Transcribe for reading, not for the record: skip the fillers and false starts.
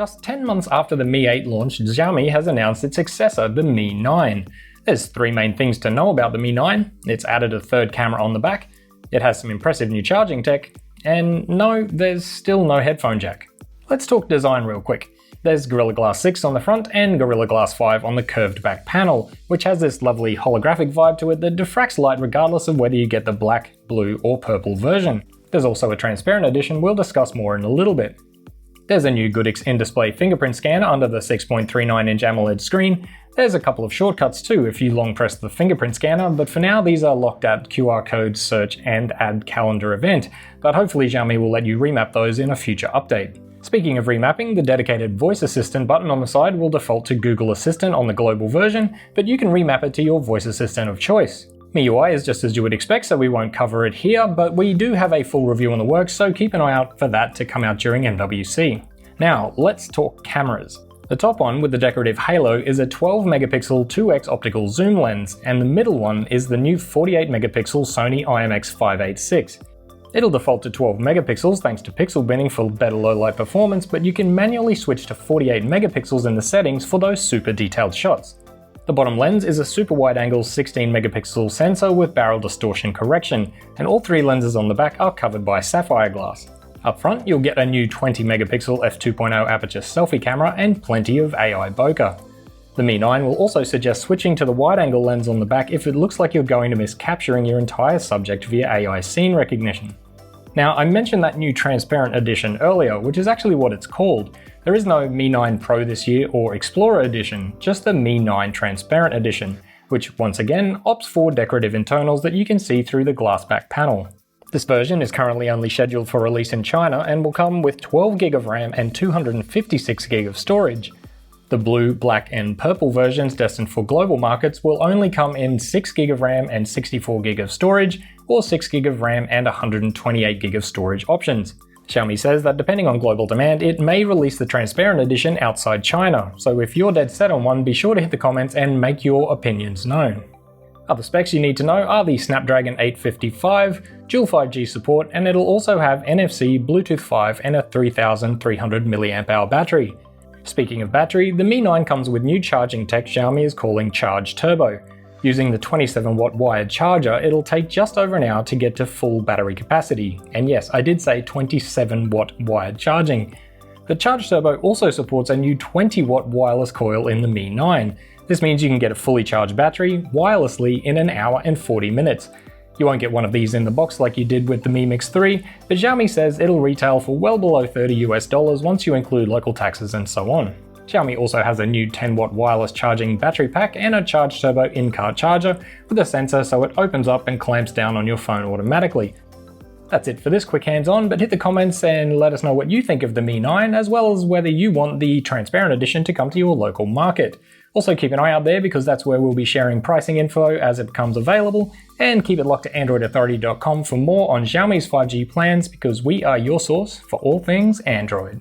Just 10 months after the Mi 8 launch, Xiaomi has announced its successor, the Mi 9. There's three main things to know about the Mi 9. It's added a third camera on the back, it has some impressive new charging tech, and no, there's still no headphone jack. Let's talk design real quick. There's Gorilla Glass 6 on the front and Gorilla Glass 5 on the curved back panel, which has this lovely holographic vibe to it that diffracts light regardless of whether you get the black, blue, or purple version. There's also a transparent edition we'll discuss more in a little bit. There's a new Goodix in-display fingerprint scanner under the 6.39-inch AMOLED screen. There's a couple of shortcuts too if you long press the fingerprint scanner, but for now these are locked at QR code, search, and add calendar event, but hopefully Xiaomi will let you remap those in a future update. Speaking of remapping, the dedicated voice assistant button on the side will default to Google Assistant on the global version, but you can remap it to your voice assistant of choice. MIUI is just as you would expect, so we won't cover it here, but we do have a full review in the works, so keep an eye out for that to come out during MWC. Now, let's talk cameras. The top one with the decorative halo is a 12 megapixel 2x optical zoom lens, and the middle one is the new 48 megapixel Sony IMX586. It'll default to 12 megapixels thanks to pixel binning for better low light performance, but you can manually switch to 48 megapixels in the settings for those super detailed shots. The bottom lens is a super wide angle 16 megapixel sensor with barrel distortion correction, and all three lenses on the back are covered by sapphire glass. Up front, you'll get a new 20 megapixel f2.0 aperture selfie camera and plenty of AI bokeh. The Mi 9 will also suggest switching to the wide angle lens on the back if it looks like you're going to miss capturing your entire subject via AI scene recognition. Now, I mentioned that new transparent edition earlier, which is actually what it's called. There is no Mi 9 Pro this year or Explorer edition, just the Mi 9 Transparent edition, which once again opts for decorative internals that you can see through the glass back panel. This version is currently only scheduled for release in China and will come with 12GB of RAM and 256GB of storage. The blue, black, and purple versions destined for global markets will only come in 6GB of RAM and 64GB of storage, or 6GB of RAM and 128GB of storage options. Xiaomi says that depending on global demand, it may release the transparent edition outside China, so if you're dead set on one, be sure to hit the comments and make your opinions known. Other specs you need to know are the Snapdragon 855, dual 5G support, and it'll also have NFC, Bluetooth 5, and a 3300 mAh battery. Speaking of battery, the Mi 9 comes with new charging tech Xiaomi is calling Charge Turbo. Using the 27-watt wired charger, it'll take just over an hour to get to full battery capacity. And yes, I did say 27-watt wired charging. The Charge Turbo also supports a new 20-watt wireless coil in the Mi 9. This means you can get a fully charged battery wirelessly in an hour and 40 minutes. You won't get one of these in the box like you did with the Mi Mix 3, but Xiaomi says it'll retail for well below $30 once you include local taxes and so on. Xiaomi also has a new 10-watt wireless charging battery pack and a Charge Turbo in-car charger with a sensor so it opens up and clamps down on your phone automatically. That's it for this quick hands-on, but hit the comments and let us know what you think of the Mi 9, as well as whether you want the transparent edition to come to your local market. Also keep an eye out there because that's where we'll be sharing pricing info as it becomes available, and keep it locked to AndroidAuthority.com for more on Xiaomi's 5G plans because we are your source for all things Android.